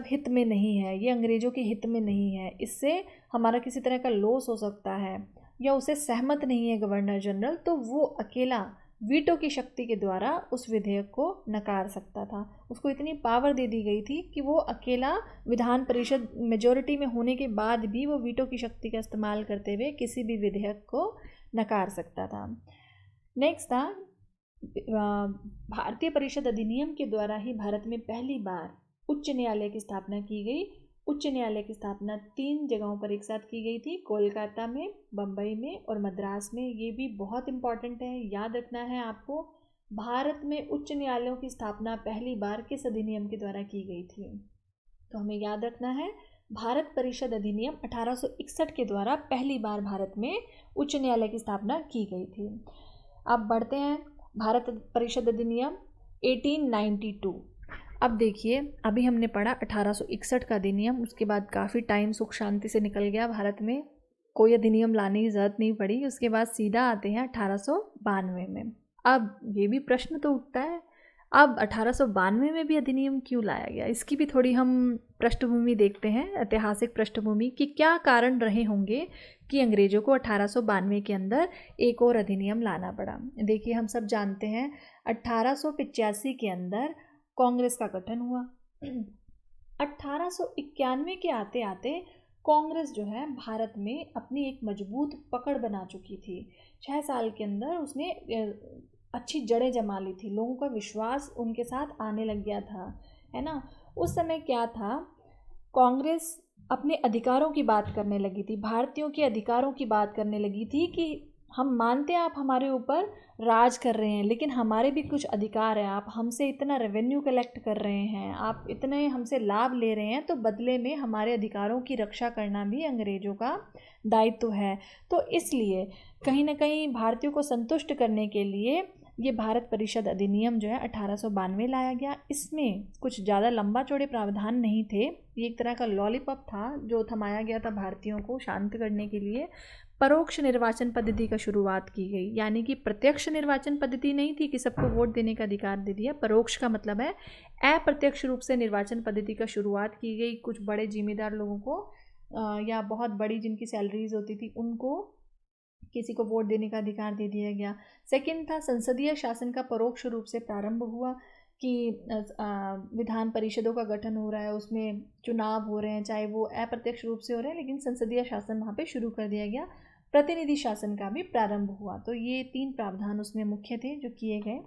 हित में नहीं है, ये अंग्रेज़ों के हित में नहीं है, इससे हमारा किसी तरह का लॉस हो सकता है, या उसे सहमत नहीं है गवर्नर जनरल, तो वो अकेला वीटो की शक्ति के द्वारा उस विधेयक को नकार सकता था। उसको इतनी पावर दे दी गई थी कि वो अकेला विधान परिषद मेजॉरिटी में होने के बाद भी वो वीटो की शक्ति का इस्तेमाल करते हुए किसी भी विधेयक को नकार सकता था। नेक्स्ट था भारतीय परिषद अधिनियम के द्वारा ही भारत में पहली बार उच्च न्यायालय की स्थापना की गई। उच्च न्यायालय की स्थापना 3 जगहों पर एक साथ की गई थी, कोलकाता में, बम्बई में और मद्रास में। ये भी बहुत इंपॉर्टेंट है, याद रखना है आपको। भारत में उच्च न्यायालयों की स्थापना पहली बार किस अधिनियम के द्वारा की गई थी? तो हमें याद रखना है भारत परिषद अधिनियम 1861 के द्वारा पहली बार भारत में उच्च न्यायालय की स्थापना की गई थी। अब बढ़ते हैं भारत परिषद अधिनियम 1892। अब देखिए अभी हमने पढ़ा 1861 का अधिनियम, उसके बाद काफ़ी टाइम सुख शांति से निकल गया, भारत में कोई अधिनियम लाने की ज़रूरत नहीं पड़ी। उसके बाद सीधा आते हैं 1892 में। अब ये भी प्रश्न तो उठता है, अब 1892 में भी अधिनियम क्यों लाया गया? इसकी भी थोड़ी हम पृष्ठभूमि देखते हैं, ऐतिहासिक पृष्ठभूमि, कि क्या कारण रहे होंगे कि अंग्रेज़ों को 1892 के अंदर एक और अधिनियम लाना पड़ा। देखिए हम सब जानते हैं 1885 के अंदर कांग्रेस का गठन हुआ। 1891 के आते आते कांग्रेस जो है भारत में अपनी एक मजबूत पकड़ बना चुकी थी। 6 साल के अंदर उसने अच्छी जड़ें जमा ली थी, लोगों का विश्वास उनके साथ आने लग गया था, है ना। उस समय क्या था, कांग्रेस अपने अधिकारों की बात करने लगी थी, भारतीयों के अधिकारों की बात करने लगी थी कि हम मानते हैं आप हमारे ऊपर राज कर रहे हैं, लेकिन हमारे भी कुछ अधिकार हैं। आप हमसे इतना रेवेन्यू कलेक्ट कर रहे हैं, आप इतने हमसे लाभ ले रहे हैं, तो बदले में हमारे अधिकारों की रक्षा करना भी अंग्रेज़ों का दायित्व है। तो इसलिए कहीं ना कहीं भारतीयों को संतुष्ट करने के लिए ये भारत परिषद अधिनियम जो है 1892 लाया गया। इसमें कुछ ज़्यादा लंबा चौड़े प्रावधान नहीं थे, ये एक तरह का लॉलीपॉप था जो थमाया गया था भारतीयों को शांत करने के लिए। परोक्ष निर्वाचन पद्धति का शुरुआत की गई, यानी कि प्रत्यक्ष निर्वाचन पद्धति नहीं थी कि सबको वोट देने का अधिकार दे दिया। परोक्ष का मतलब है अप्रत्यक्ष रूप से निर्वाचन पद्धति का शुरुआत की गई। कुछ बड़े जिम्मेदार लोगों को या बहुत बड़ी जिनकी सैलरीज होती थी उनको किसी को वोट देने का अधिकार दे दिया गया। सेकंड था संसदीय शासन का परोक्ष रूप से प्रारंभ हुआ कि विधान परिषदों का गठन हो रहा है, उसमें चुनाव हो रहे हैं, चाहे वो अप्रत्यक्ष रूप से हो रहे हैं, लेकिन संसदीय शासन वहाँ पे शुरू कर दिया गया। प्रतिनिधि शासन का भी प्रारंभ हुआ। तो ये 3 प्रावधान उसमें मुख्य थे जो किए गए।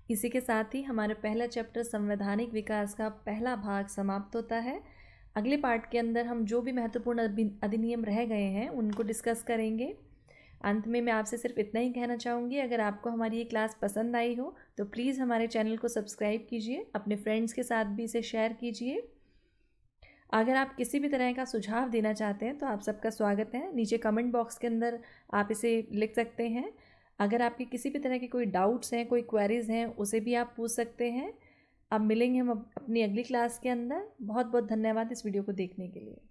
इसी के साथ ही हमारा पहला चैप्टर संवैधानिक विकास का पहला भाग समाप्त होता है। अगले पार्ट के अंदर हम जो भी महत्वपूर्ण अधिनियम रह गए हैं उनको डिस्कस करेंगे। अंत में मैं आपसे सिर्फ इतना ही कहना चाहूँगी, अगर आपको हमारी ये क्लास पसंद आई हो तो प्लीज़ हमारे चैनल को सब्सक्राइब कीजिए, अपने फ्रेंड्स के साथ भी इसे शेयर कीजिए। अगर आप किसी भी तरह का सुझाव देना चाहते हैं तो आप सबका स्वागत है, नीचे कमेंट बॉक्स के अंदर आप इसे लिख सकते हैं। अगर आपके किसी भी तरह के कोई डाउट्स हैं, कोई क्वेरीज़ हैं, उसे भी आप पूछ सकते हैं। अब मिलेंगे हम अपनी अगली क्लास के अंदर। बहुत बहुत धन्यवाद इस वीडियो को देखने के लिए।